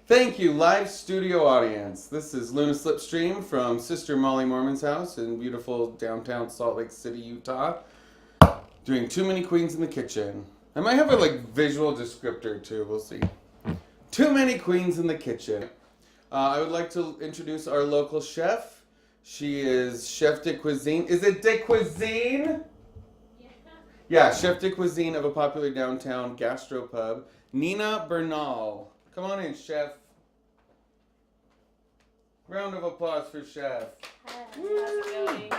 Thank you, live studio audience. This is Luna Slipstream from Sister Molly Mormon's house in beautiful downtown Salt Lake City, Utah. Doing Too Many Queens in the Kitchen. I might have a visual descriptor too, we'll see. Too Many Queens in the Kitchen. I would like to introduce our local chef. She is Chef de Cuisine. Is it de Cuisine? Yeah, Chef de Cuisine of a popular downtown gastropub, Nina Bernal. Come on in, Chef. Round of applause for Chef. Hi, how's it going?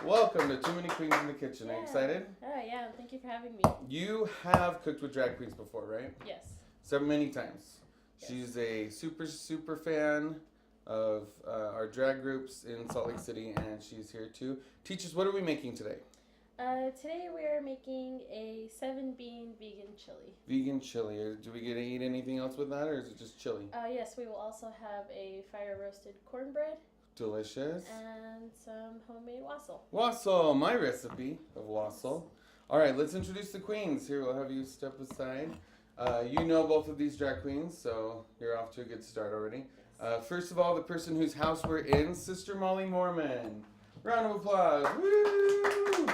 Welcome to Too Many Queens in the Kitchen. Are you excited? Oh, yeah. Thank you for having me. You have cooked with drag queens before, right? Yes. So many times. Yes. She's a super fan of our drag groups in Salt Lake City, and she's here to teach us. What are we making today? Today we are making a 7-bean vegan chili. Vegan chili. Do we get to eat anything else with that, or is it just chili? Yes, we will also have a fire-roasted cornbread. Delicious. And some homemade wassail. Wassail, my recipe of wassail. All right, let's introduce the queens. Here, we'll have you step aside. You know both of these drag queens, so you're off to a good start already. First of all, the person whose house we're in, Sister Molly Mormon. Round of applause. Woo!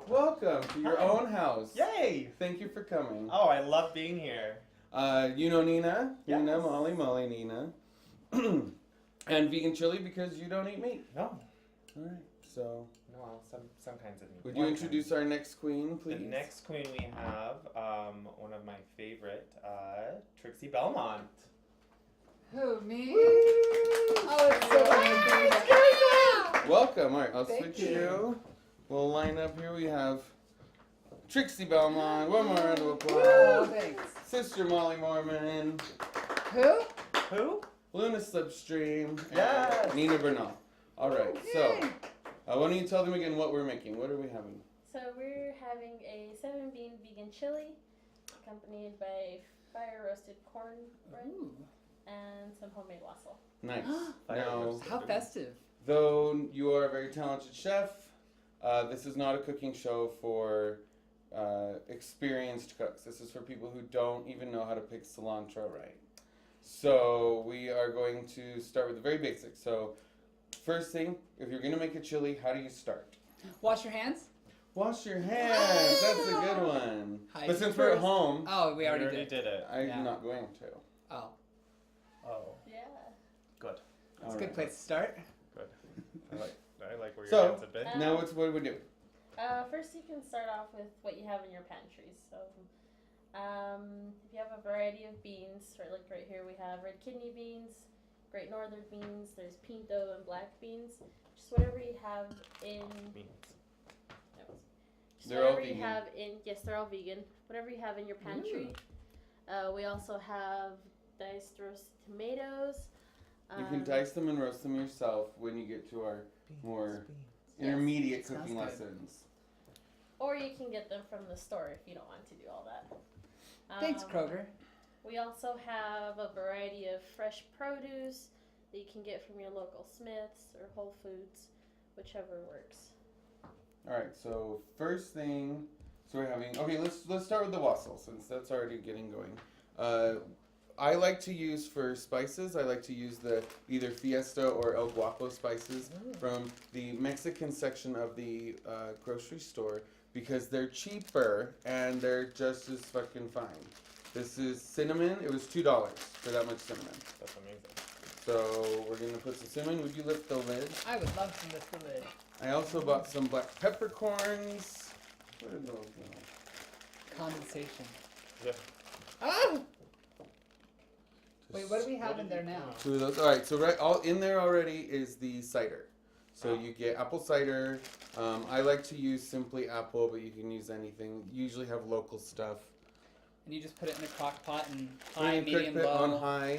Welcome to your own house. Yay! Thank you for coming. Oh, I love being here. You know Nina? Yes. Nina, Molly, Nina. And vegan chili because you don't eat meat. No. All right, so. No, some kinds of meat. Would you introduce our next queen, please? The next queen we have, one of my favorite, Trixie Belmont. Who, me? Woo! Oh, it's so good. Welcome. All right, I'll Thank switch you. you. We'll line up here. We have Trixie Belmont. One more round of Oh, applause. thanks. Sister Molly Mormon. Who? Who? Luna Slipstream. Yes. And Nina Bernal. All right, Yay. so why don't you tell them again what we're making? What are we having? So we're having a 7-bean vegan chili, accompanied by fire-roasted cornbread and some homemade wassail. Nice. Fire Now, roasted. How festive. though you are a very talented chef, this is not a cooking show for experienced cooks. This is for people who don't even know how to pick cilantro right. So we are going to start with the very basics. So first thing, if you're going to make a chili, how do you start? Wash your hands? Wash your hands. That's a good one. Hygiene But since we're at first. home, Oh, we already did. it. I'm Yeah. not going to. Oh, Oh, Yeah. good. that's All a good right. place to start. Good. I like where your So, hands have been. now what do we do? First, you can start off with what you have in your pantries. So, if you have a variety of beans, or like right here, we have red kidney beans, great northern beans. There's pinto and black beans. Just whatever you have in. Beans. Just They're all whatever you vegan. have in. Yes, they're all vegan. Whatever you have in your pantry. We also have diced roasted tomatoes. You can dice them and roast them yourself when you get to our more Yes. intermediate Sounds cooking good. lessons. Or you can get them from the store if you don't want to do all that. Thanks, Kroger. We also have a variety of fresh produce that you can get from your local Smiths or Whole Foods, whichever works. All right, so first thing, so we're having, okay, let's start with the wassail since that's already getting going. I like to use for spices, I like to use the either Fiesta or El Guapo spices from the Mexican section of the grocery store because they're cheaper and they're just as fucking fine. This is cinnamon. It was $2 for that much cinnamon. That's amazing. So we're gonna put some cinnamon. Would you lift the lid? I would love to lift the lid. I also bought some black peppercorns. Where did those go? Condensation. Yeah. Ah! Wait, what do we have in there now? Two of those. All right, so right, all in there already is the cider. So Oh. you get apple cider. I like to use simply apple, but you can use anything. You usually have local stuff. And you just put it in a crock pot and Put high, it in medium, cook it low. on high.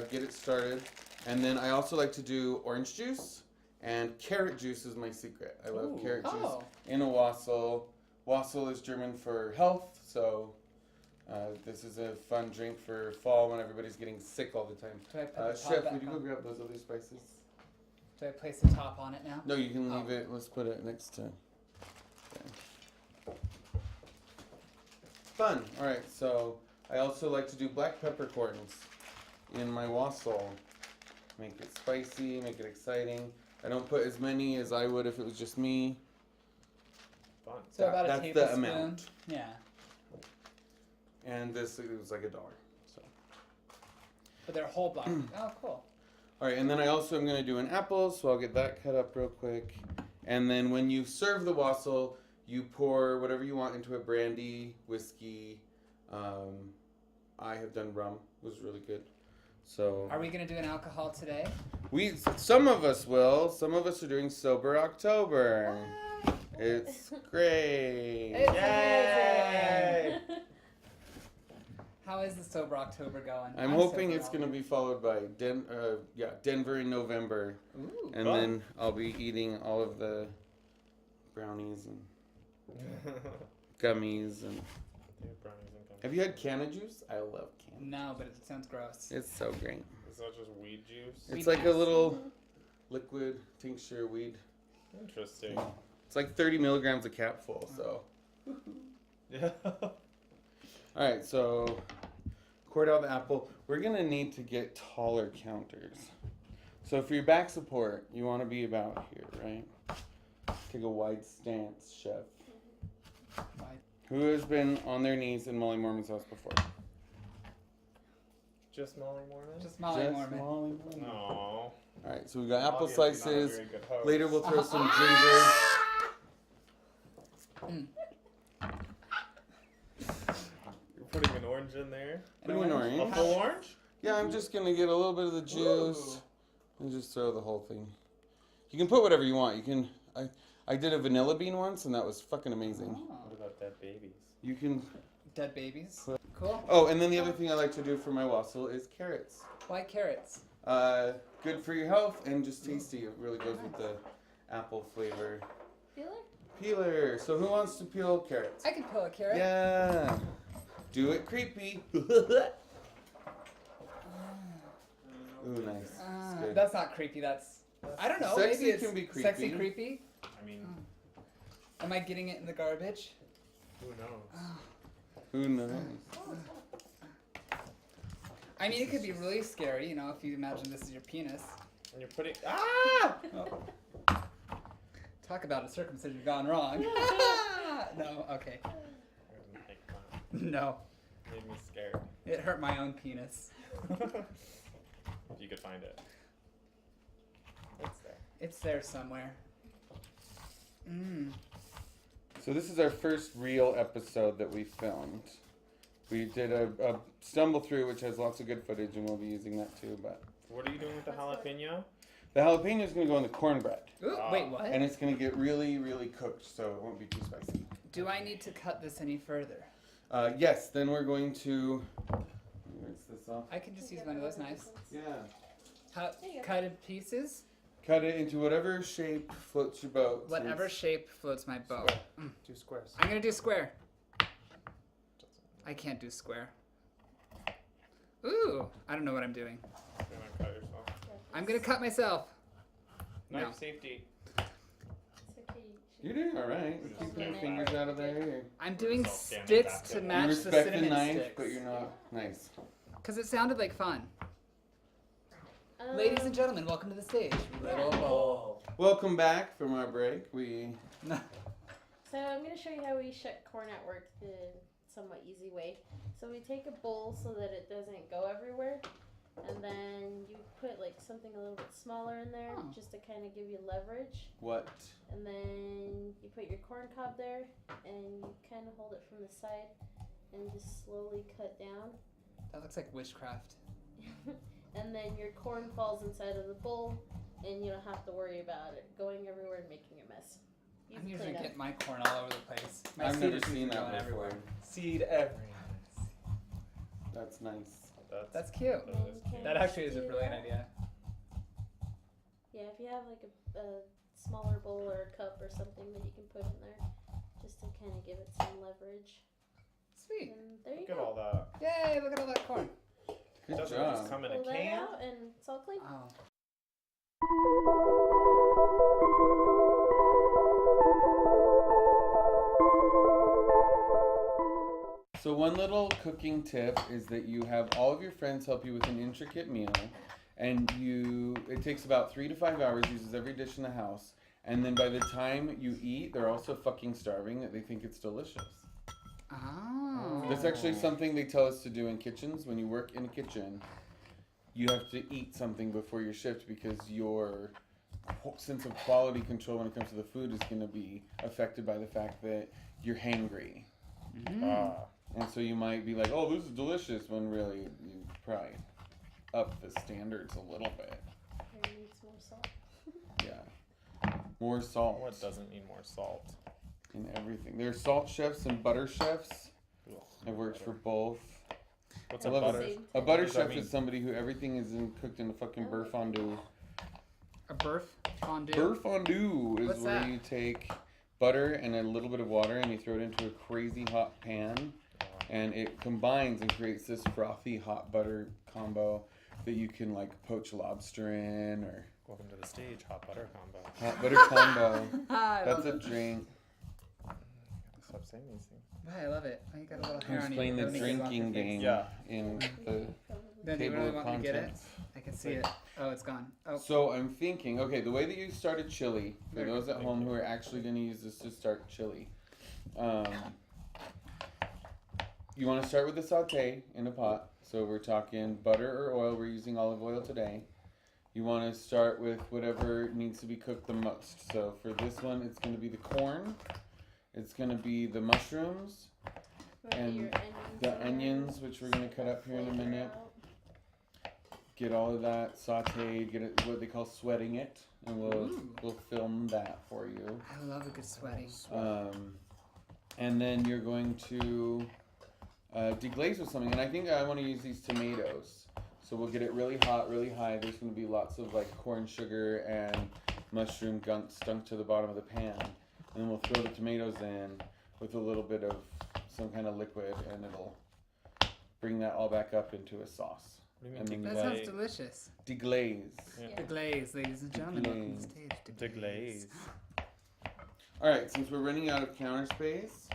Get it started, and then I also like to do orange juice and carrot juice is my secret. I love Ooh. carrot juice Oh, in a wassail. Wassail is German for health, so this is a fun drink for fall when everybody's getting sick all the time. do I put the top Chef, back would you go on? grab those other spices? Do I place the top on it now? No, you can leave Oh. it. Let's put it next to. Okay. Fun. All right. So I also like to do black peppercorns in my wassail. Make it spicy. Make it exciting. I don't put as many as I would if it was just me. Fun. So about a That's tablespoon. the amount. Yeah. And this it was like $1. So. But they're whole block. Oh, cool. All right, and then I also am going to do an apple, so I'll get that cut up real quick. And then when you serve the wassail, you pour whatever you want into a brandy, whiskey. I have done rum; it was really good. So Are we gonna do an alcohol today? some of us will. Some of us are doing sober October. What? It's great. It's Yay! amazing. How is the sober October going? I'm hoping sober it's going to be followed by Denver in November. Ooh. And Fun. then I'll be eating all of the brownies and gummies. And have you had canna juice? I love canna. No, but it sounds gross. It's so great. Is that just weed juice? It's Weed like a juice. little liquid tincture weed. Interesting. It's like 30 milligrams a capful. So, Yeah. all right. So, cord out the apple. We're gonna need to get taller counters. So for your back support, you want to be about here, right? Take a wide stance, chef. Wide. Who has been on their knees in Molly Mormon's house before? Just Molly Mormon? Just Molly Just Mormon. Molly Mormon. No. All right, so we got apple Obviously not a slices. very good host. Later we'll throw some ginger. You're putting an orange in there? Putting an A orange. full orange? Yeah, I'm just gonna get a little bit of the juice Ooh. and just throw the whole thing. You can put whatever you want. You can. I did a vanilla bean once and that was fucking amazing. Oh. What about dead babies? You can. Dead babies. Cool. Oh, and then the other thing I like to do for my wassail is carrots. Why carrots? Good for your health and just tasty. It really goes with the apple flavor. Peeler? Peeler. So who wants to peel carrots? I can peel a carrot. Yeah. Do it creepy. Ooh, nice. It's good. That's not creepy. That's I don't know. Sexy maybe it's can be creepy. Sexy creepy. I mean, Am I getting it in the garbage? who knows? Who knows? I mean, it could be really scary, you know, if you imagine this is your penis. And you're putting. Ah! Talk about a circumcision gone wrong. No, okay. I didn't think that. No, Made me scared. it hurt my own penis. If you could find it. It's there. It's there somewhere. So this is our first real episode that we filmed. We did a stumble through, which has lots of good footage, and we'll be using that too. But What are you doing with the jalapeno? the jalapeno is going to go in the cornbread, Ooh, wait, what? and it's going to get really, really cooked, so it won't be too spicy. Do I need to cut this any further? Yes. Then we're going to rinse this off. I can just use one of those knives. Yeah. How, There you go. cut in pieces? Cut it into whatever shape floats your boat. So Whatever it's- shape floats my boat. Two squares. I'm gonna do square. I can't do square. Ooh, I don't know what I'm doing. You're gonna cut yourself. I'm gonna cut myself. Knife No. safety. It's okay. You're doing all right. You're keeping your fingers out of there. I'm doing It's all standing sticks back to up. You match the respect the cinnamon knife, sticks. but you're not nice. Because it sounded like fun. Um, Ladies and gentlemen, welcome to the stage. Little bowl. Welcome back from our break. So I'm going to show you how we shut corn at work the somewhat easy way. So we take a bowl so that it doesn't go everywhere. And then you put like something a little bit smaller in there just to kind of give you leverage. What? And then you put your corn cob there and you kind of hold it from the side and just slowly cut down. That looks like witchcraft. And then your corn falls inside of the bowl and you don't have to worry about it going everywhere and making a mess. Easy I'm usually cleanup. getting my corn all over the place. My I've seed never is seen usually that going before. everywhere. Seed everywhere. That's nice. That's cute. And then you kinda That actually is a do brilliant that. idea. Yeah, if you have like a smaller bowl or a cup or something that you can put in there just to kind of give it some leverage. Sweet. And there you Look at go. all that. Yay, look at all that corn. Good Doesn't it just job. come in a Pull that can? out and it's all clean. Oh. So one little cooking tip is that you have all of your friends help you with an intricate meal, and it takes about 3 to 5 hours, uses every dish in the house, and then by the time you eat, they're also fucking starving that they think it's delicious. Oh. That's actually something they tell us to do in kitchens. When you work in a kitchen, you have to eat something before your shift because your sense of quality control when it comes to the food is going to be affected by the fact that you're hangry. Ah. And so you might be like, oh, this is delicious, when really you probably up the standards a little bit. Here needs more salt. Yeah. More salt What doesn't need more salt? in everything. There are salt chefs and butter chefs. Ugh. I've worked for both. What's I a love butter? it. A butter What does that chef mean? is somebody who everything is cooked in a fucking beurre fondue. A birth fondue. Beurre fondue is What's where that? you take butter and a little bit of water and you throw it into a crazy hot pan, and it combines and creates this frothy hot butter combo that you can like poach lobster in, or Welcome to the stage, hot butter combo. hot butter combo. I That's love a it. drink. Stop saying these things. I love it. Oh, you got a little hair Who's on you. playing the That'll make it go off your drinking face. game Yeah. in the Probably. Then do you table really of want me to get it? contents? I can see it. Oh, it's gone. Oh. So I'm thinking, okay, the way that you started chili, for There. those at home who are actually going to use this to start chili, you want to start with a saute in a pot. So we're talking butter or oil. We're using olive oil today. You want to start with whatever needs to be cooked the most. So for this one, it's going to be the corn. It's going to be the mushrooms, Put and your the in there, onions, which we're going to cut up here in a flavor minute. out. Get all of that sauteed, get it what they call sweating it, and we'll film that for you. I love a good sweaty. And then you're going to deglaze with something, and I think I want to use these tomatoes. So we'll get it really hot, really high. There's going to be lots of like corn sugar and mushroom gunk stunk to the bottom of the pan, and then we'll throw the tomatoes in with a little bit of some kind of liquid, and it'll bring that all back up into a sauce. What do you And mean then That deglaze? sounds delicious. Deglaze. Yeah. The glaze, ladies and gentlemen. Welcome to the stage. Deglaze. All right, since we're running out of counter space,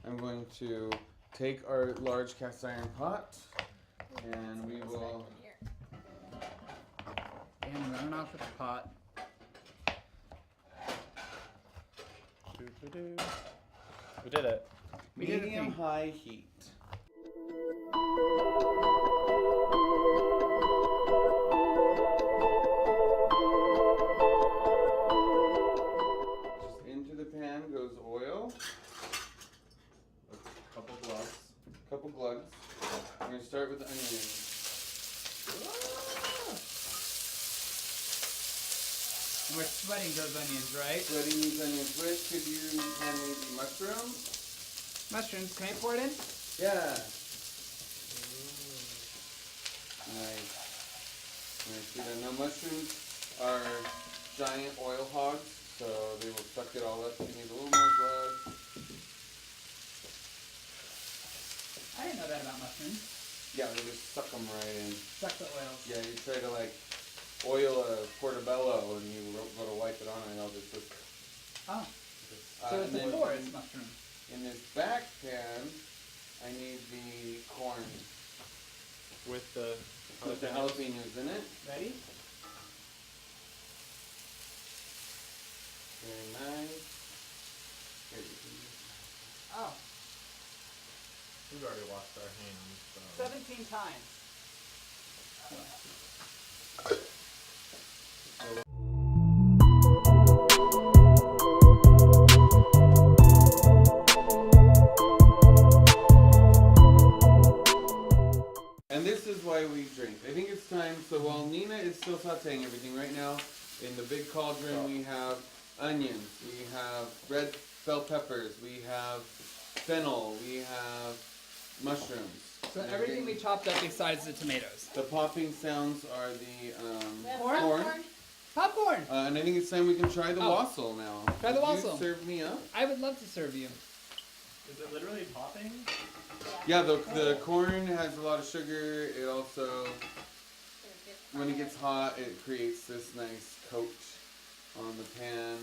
I'm going to take our large cast iron pot, and we will. Damn, running off with the pot. Doo-doo-doo. We did it. We did the Medium thing. high heat. Just into the pan goes oil. A couple glugs. I'm gonna start with the onions. And we're sweating those onions, right? Sweating these onions with, could you hand me the mushrooms? Mushrooms. Can I pour it in? Yeah. Nice. Nice. Now mushrooms are giant oil hogs, so they will suck it all up. You need a little more blood. I didn't know that about mushrooms. Yeah, they just suck them right in. Suck the oils. Yeah, you try to like oil a portobello and you go to wipe it on and it'll just. Oh. So it's and then before it's mushroom. in this back pan, I need the corn. with the With the jalapenos in it. Ready? Very nice. Here, you Oh, We've already washed our hands. So. 17 times. And this is why we drink. I think it's time. So while Nina is still sauteing everything right now, in the big cauldron we have onions, we have red bell peppers, we have fennel, we have mushrooms. So everything we chopped up besides the tomatoes. The popping sounds are the We have Corn? popcorn. Popcorn! and I think it's time we can try the Oh. wassail now. Try the Would wassail. You serve me up? I would love to serve you. Is it literally popping? Yeah, the corn has a lot of sugar. It also, when it gets hot, it creates this nice coat on the pan.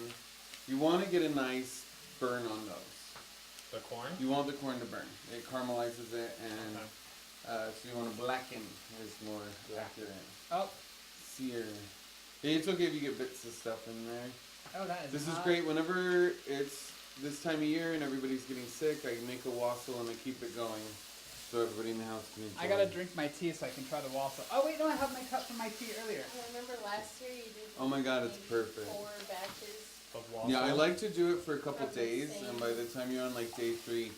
You want to get a nice burn on those. The corn? You want the corn to burn. It caramelizes it, and so you want to blacken is more accurate. Oh, Sear. Yeah, it's okay if you get bits of stuff in there. oh, that is This is hot. great whenever it's this time of year and everybody's getting sick. I make a wassail and I keep it going so everybody in the house can enjoy. I gotta drink my tea so I can try the wassail. Oh wait, no, I have my cup from my tea earlier. I remember last year you did. Oh my God, it's maybe perfect. 4 batches. Of waffle? Yeah, I like to do it for a couple That's days, insane. and by the time you're on like day 3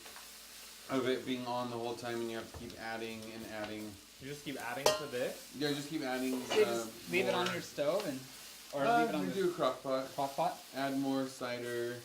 of it being on the whole time, and you have to keep adding and adding. You just keep adding to this? Yeah, just keep adding. So you just leave it on more. your stove and, or leave it on we the do a crock pot. crock pot. Add more cider.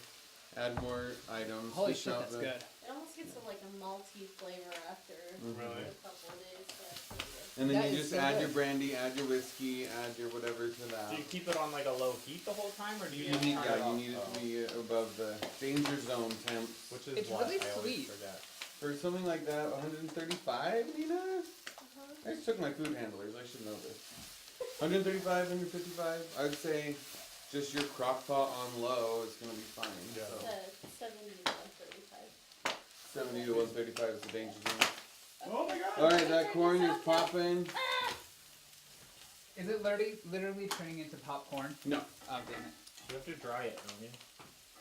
Add more items. Holy Switch shit, out that's the- good. It almost gets like a malty flavor after Really? a couple of days. Yeah, it's really good. And then That you is just so add good. your brandy, add your whiskey, add your whatever to that. Do you keep it on like a low heat the whole time, or do you You just need, turn yeah, it you off? need it Oh. to be above the danger zone temps. Which is It's what really I always sweet. forget. For something like that, 135, Nina? Uh-huh. I just took my food handlers. I should know this. 135, 155. I would say just your crock pot on low is going to be fine. Yeah. So 70 to 135. 70 to 135 is the danger zone. Oh my god! All right, that corn is popping. Is it literally turning into popcorn? No, Oh, damn it. You have to dry it, don't you?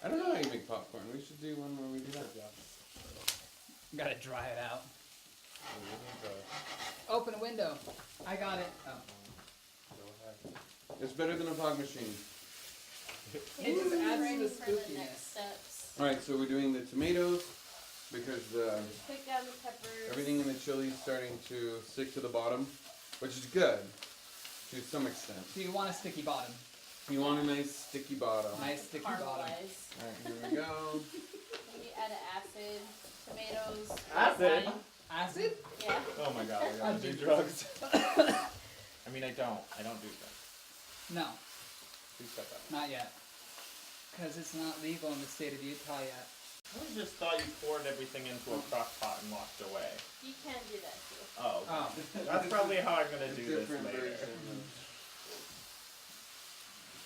I don't know how you make popcorn. We should do one where we do that. Gotta dry it out. Oh, you need the- Open a window. I got it. Oh. Go ahead. It's better than a fog machine. It just adds to Ready the for the spookiness. next steps. All right, so we're doing the tomatoes because Just pick down the peppers. everything in the chili is starting to stick to the bottom, which is good to some extent. So you want a sticky bottom. You want a nice sticky bottom. Nice sticky bottom. Caramelize. All right, here we go. Then you add acid, tomatoes. Acid? lime. Acid? Yeah. Oh my god, I gotta do Jesus. drugs. I mean, I don't do drugs. No, Who said that? not yet. Because it's not legal in the state of Utah yet. I just thought you poured everything into a crock pot and walked away. You can do that too. Oh. Oh. That's probably how I'm gonna A do this different later. version.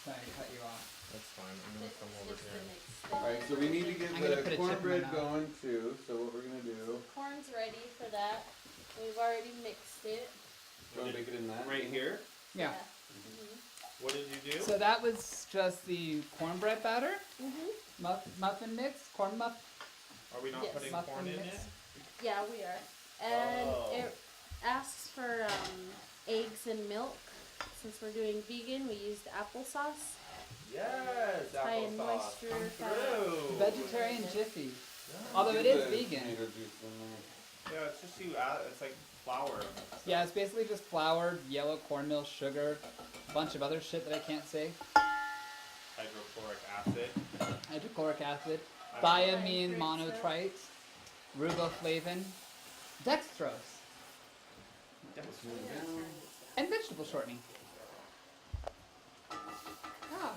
Sorry to cut you off. That's fine. I'm gonna come over It's here. the next step. All right, so we need to get I'm gonna the put a chip in my cornbread mouth. going too. So what we're gonna do? Corn's ready for that. We've already mixed it. Do you want to make it in that? Right here. Yeah. What did you do? So that was just the cornbread batter, Mm-hmm. muffin mix, corn muff. Are we not Yes. putting Muffin corn in mix. it? Yeah, we are. And Oh. it asks for eggs and milk. Since we're doing vegan, we used applesauce. Yes, High in applesauce. moisture, Come fat. through. Vegetarian jiffy. Yeah. Although it Get is the vegan. tomato juice in Yeah, it's just you add. It's like flour. Yeah, it's basically just flour, yellow cornmeal, sugar, a bunch of other shit that I can't say. Hydrochloric acid. Hydrochloric acid, I don't know. thiamine monotrite, riboflavin, dextrose, there. and vegetable shortening. Ah.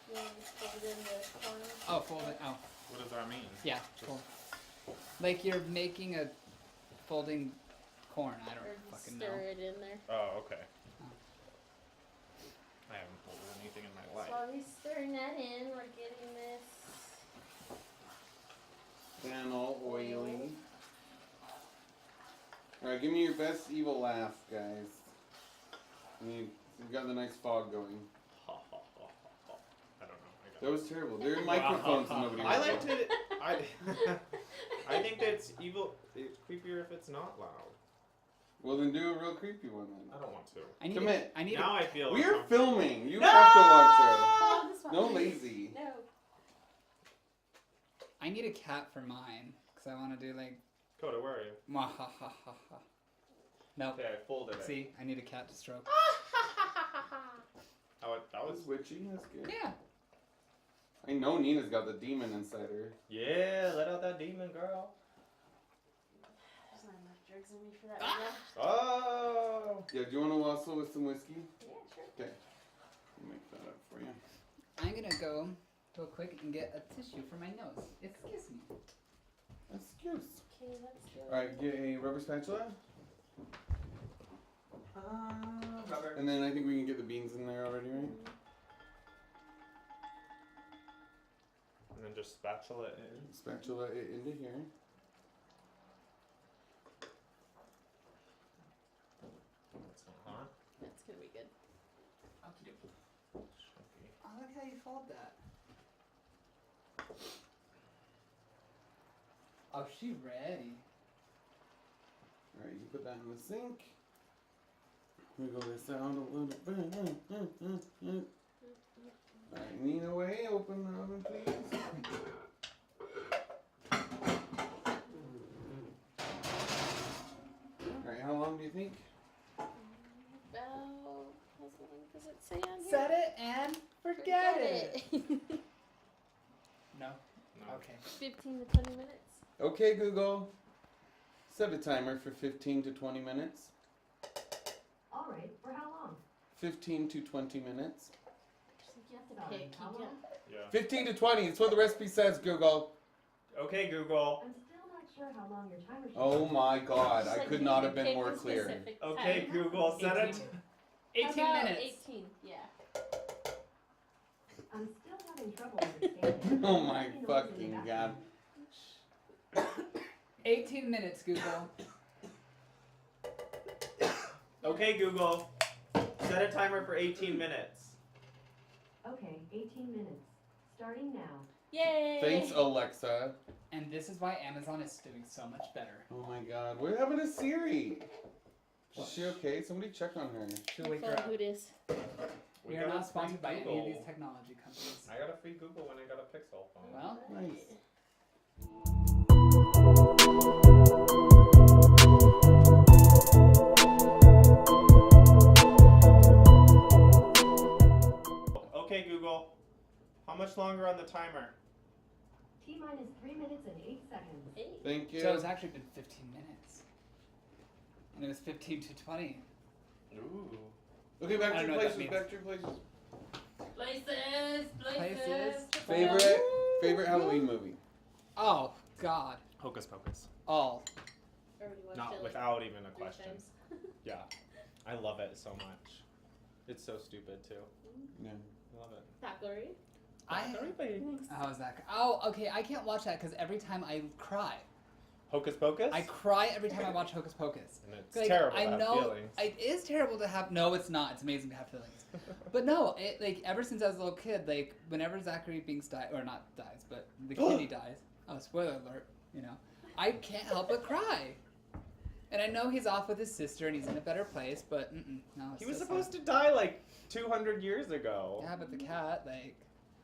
You want to just put it in the corn? Oh, fold it. Oh, What does that mean? yeah. Cool. Like you're making a folding corn. I Or don't just fucking stir know. it in there. Oh, okay. I haven't folded anything in my So life. while he's stirring that in, we're getting this. Fennel oiling. Alright, give me your best evil laugh, guys. I mean, we've got the nice fog going. I don't know. That was terrible. There are microphones and nobody I knows. liked it. I think that's evil. It's creepier if it's not loud. Well, then do a real creepy one then. I don't want to. I need. Commit. I need. Now I feel. We're uncomfortable. filming. You No! have to watch Oh, this it. one. No lazy. No. I need a cat for mine because I want to do like. Kota, where are you? Mwahahaha. Nope. Okay, I folded it. See, I need a cat to stroke. Oh, that That was. was witchy. That's good. Yeah. I know Nina's got the demon inside her. Yeah, let out that demon, girl. There's not enough drugs in me for that right now. Oh. Yeah, do you want to wassail with some whiskey? Yeah, sure. Okay. I'll make that up for you. I'm gonna go real quick and get a tissue for my nose. Excuse me. Excuse. Okay, that's good. Alright, get a rubber spatula. Rubber. And then I think we can get the beans in there already, right? And then just spatula it in. Spatula it into here. It's not hot. That's gonna be good. Okay. I like how you fold that. Oh, she ready. Alright, you can put that in the sink. Wiggle this out a little bit. Alright, Nina Way, open the oven, please. Alright, how long do you think? About how long does it say on here? Set it and forget it. No. No. Okay. 15 to 20 minutes. Okay, Google. Set a timer for 15 to 20 minutes. All right, for how long? 15 to 20 minutes. You have to Sorry, pick. how You long? can't. Yeah. 15 to 20, it's what the recipe says, Google. Okay, Google. I'm still not sure how long your timer should Oh my god, Just I like could you not can have been pick more a clear. specific Okay, time. Google, set it. 18 About minutes. 18, yeah. I'm still having trouble understanding. Oh my Nothing noise in the fucking background. god. 18 minutes, Google. Okay, Google. Set a timer for 18 minutes. Okay, 18 minutes. Starting now. Yay! Thanks, Alexa. And this is why Amazon is doing so much better. Oh my god, we're having a Siri. Is she okay? Somebody check on her. She'll wake her Follow up. who it is. We got are a not sponsored by free any of Google. these technology companies. I got a free Google when I got a Pixel phone. Well, Nice. Okay, Google. How much longer on the timer? T minus 3 minutes and 8 seconds. Hey. Thank you. so it's actually been 15 minutes. And it was 15 to 20. Ooh. Okay, back I to don't your know what that places, means. back to your places. Places. Favorite Halloween movie? Oh, God. Hocus Pocus. All. Already watched Not it, like, without even a 3 question. times. Yeah. I love it so much. It's so stupid too. Yeah. I love it. Thackeray. Everybody. How is that? Oh, okay. I can't watch that because every time I cry. Hocus Pocus? I cry every time I watch Hocus Pocus. And it's Like, terrible I to have know feelings. it is terrible to have. No, it's not. It's amazing to have feelings. But no, it like ever since I was a little kid, like whenever Zachary Binks dies, or not dies, but the kitty dies. Oh, spoiler alert! You know, I can't help but cry. And I know he's off with his sister and he's in a better place, but no. It's He was so supposed sad. to die like 200 years ago. Yeah, but the cat, like,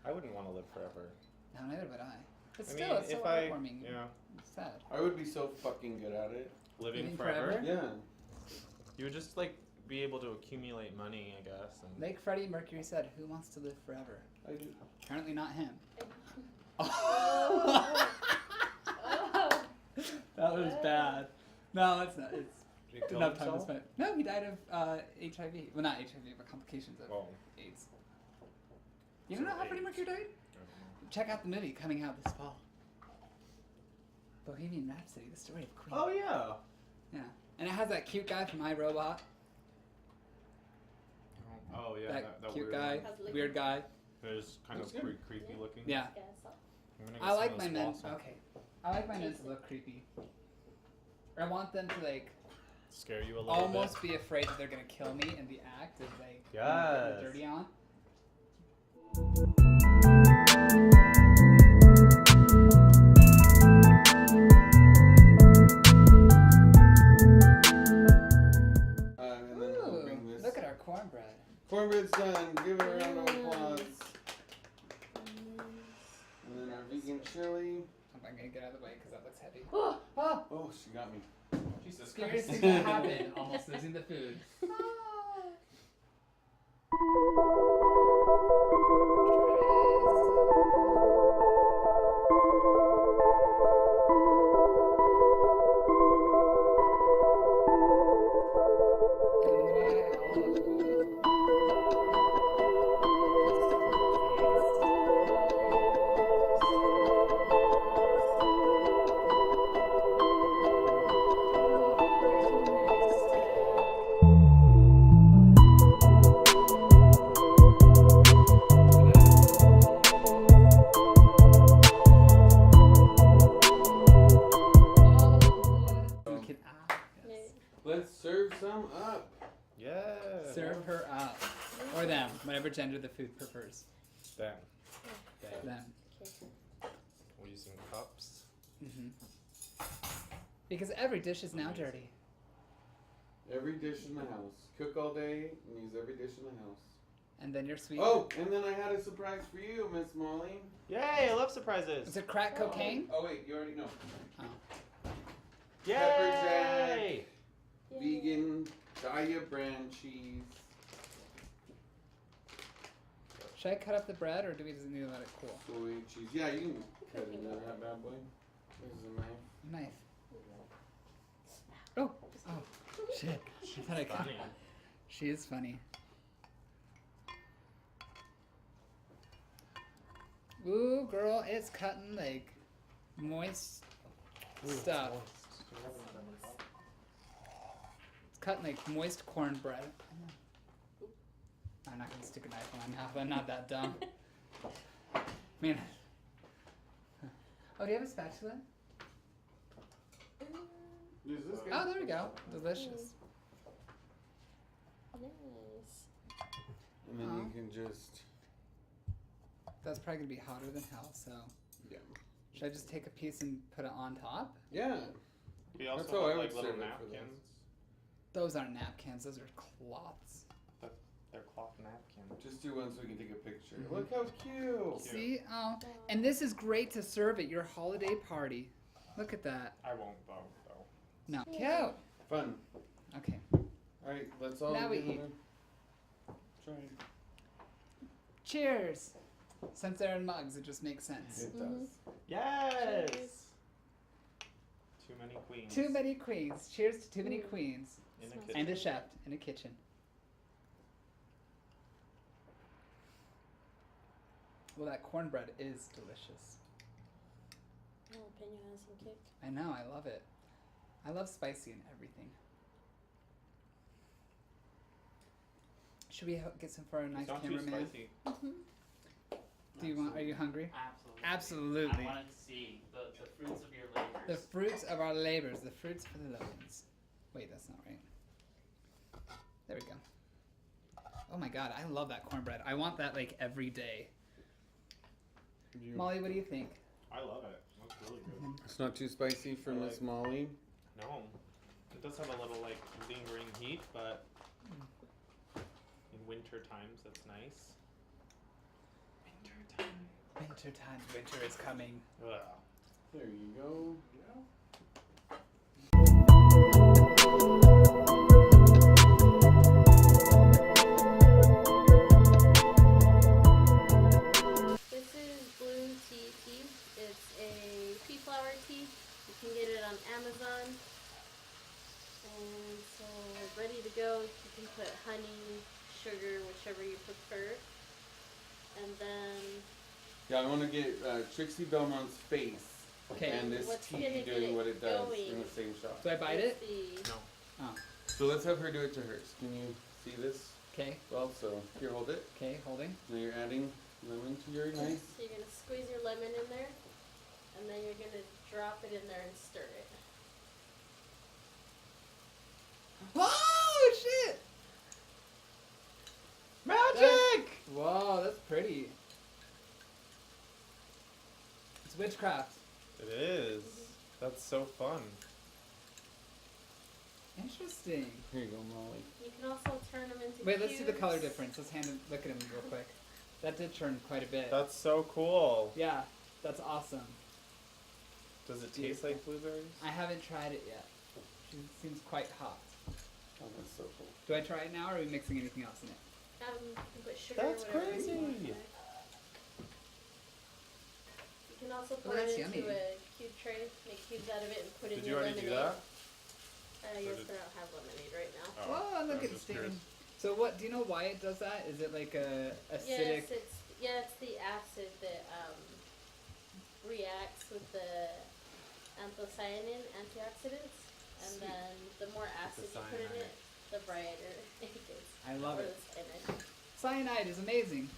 I wouldn't want to live forever. no, neither would I. But I still, mean, it's so if I, heartwarming. yeah, It's sad. I would be so fucking good at it. living Living forever, forever? Yeah. you would just like be able to accumulate money, I guess. And Like Freddie Mercury said, "Who wants to live forever?" I do. Apparently not him. Oh. That was bad. No, it's not. It's Did he kill enough time to himself? spend. No, he died of HIV. Well, not HIV, but complications of Well, AIDS. You don't know how Freddie Mercury died? I don't know. Check out the movie coming out this fall. Bohemian Rhapsody, the story of Queen. Oh yeah. Yeah. And it has that cute guy from iRobot. Oh yeah. That cute weird guy, one. How's it looking? weird guy. It's kind Looks of good. creepy looking. Yeah. I'm gonna get I some like of my this men. Wassail. Okay. I like my men to look creepy. Or I want them to like Scare you a little almost bit. be afraid that they're gonna kill me in the act as they get Yes. the dirty on. And then we'll bring Ooh, this. look at our cornbread. Cornbread's done. Give it a round of applause. And then our vegan chili. I'm gonna get out of the way because that looks heavy. Oh, Oh! Oh, she got me. Jesus Seriously, Christ. what happened? Almost losing the food. Let's serve some up. Yeah. Serve her up. Or them, whatever gender the food prefers. Them. Them. We're using cups. Hmm. Because every dish is now dirty. Every dish in the house. Cook all day and use every dish in the house. And then you're sweet. Oh, and then I had a surprise for you, Miss Molly. Yay! I love surprises. Is it crack cocaine? Oh wait, you already know. Oh. Pepper jack. Yay! Vegan Daya brand cheese. Should I cut up the bread or do we just need to let it cool? Soy cheese. Yeah, you can cut it into that bad boy. This is a knife. Knife. Oh! Oh. Shit. I thought I cut. Funny. She is funny. Ooh, girl, it's cutting like moist stuff. It's cutting like moist cornbread. I'm not gonna stick a knife in my mouth. I'm not that dumb. Man. Oh, do you have a spatula? Is this good? Oh, there we go. Delicious. Nice. And then you can just. That's probably gonna be hotter than hell. So, Yeah. should I just take a piece and put it on top? Yeah. We That's also how I have would like little serve it for this. napkins. Those aren't napkins. Those are cloths. They're cloth napkins. Just do one so we can take a picture. Mhm. Look how cute. See? Oh, and this is great to serve at your holiday party. Look at that. I won't though. No. Cute. Fun. Okay. All right, let's all Now we give it eat. a try. Cheers. Since they're in mugs, it just makes sense. It does. Yes. Cheers. Too many queens. Too many queens. Cheers to too many queens. In a Smells kitchen. And a chef in a kitchen. Well, that cornbread is delicious. Jalapeno has some kick. I know, I love it. I love spicy and everything. Should we get some for our nice It's not too cameraman? spicy. Do you want? Are you hungry? Absolutely. Absolutely. I wanted to see the fruits of your labors. The fruits of our labors, the fruits for the loaves. Wait, that's not right. There we go. Oh my god, I love that cornbread. I want that like every day. Molly, what do you think? I love it. Looks really good. It's not too spicy for I Miss like- Molly. No. It does have a little like lingering heat, but in winter times that's nice. Winter time. Winter time. Winter is coming. Ugh. There you go. This is blue tea. It's a pea flower tea. You can get it on Amazon. And so we're ready to go. You can put honey, sugar, whichever you prefer. And then Yeah, I want to get Trixie Belmont's face Okay. and this What's tea gonna get doing it what it does going? in the same shot. Do I bite it? let's see. No. So let's have her do it to hers. Can you see this? Okay. Well, so here, hold it. Okay, holding. Now you're adding lemon to your nice. So you're gonna squeeze your lemon in there, and then you're gonna drop it in there and stir it. Witchcraft. It is. That's so fun. Interesting. Here you go, Molly. You can also turn them into Wait, let's see the color cubes. difference. Let's look at him real quick. That did turn quite a bit. That's so cool. Yeah, that's awesome. Does it taste like blueberries? I haven't tried it yet. It seems quite hot. Oh, that's so cool. Do I try it now, or are we mixing anything else in it? You can put sugar, That's whatever you crazy. want in there. You can also put that's it into yummy. a cube tray, make cubes out of it, and put it Did in you your already lemonade. do that? Yes, did- but I don't have lemonade right now. Oh, Whoa, look I'm at just Steven. curious. So what? Do you know why it does that? Is it like a acidic? Yes, it's the acid that reacts with the anthocyanin antioxidants, and Sweet. then the more acid you put in cyanide. it, the brighter it gets. I love Or it. the cyanide. Cyanide is amazing,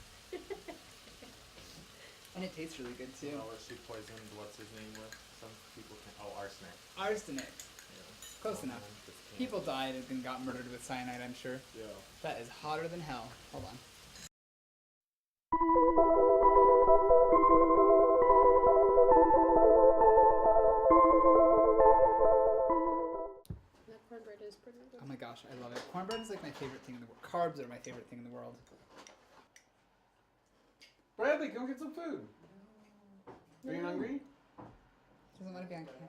and it tastes really good too. Oh, she poisoned what's his name with? Some people can. Oh, arsenic. Arsenic. Yeah. Close Oh, enough. man, this can't- People died and got murdered with cyanide, I'm sure. Yeah. That is hotter than hell. Hold on. That cornbread is pretty good. Oh my gosh, I love it. Cornbread is like my favorite thing in the world. Carbs are my favorite thing in the world. Bradley, come get some food. Are you hungry? Doesn't want to be on camera.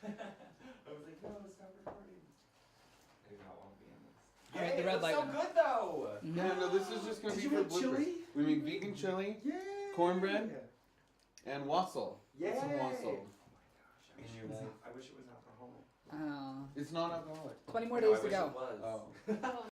I was like, no, stop recording. I do not want to be in this. Alright, the red light so went. good though. No, this is just going to Did be you for make bloopers. chili? We make vegan chili Yay! Cornbread? and wassail. Yay! Some wassail. I wish it was I wish it was alcoholic. Oh. It's not alcoholic. 20 more No, I days to wish go. it was. Oh. Oh.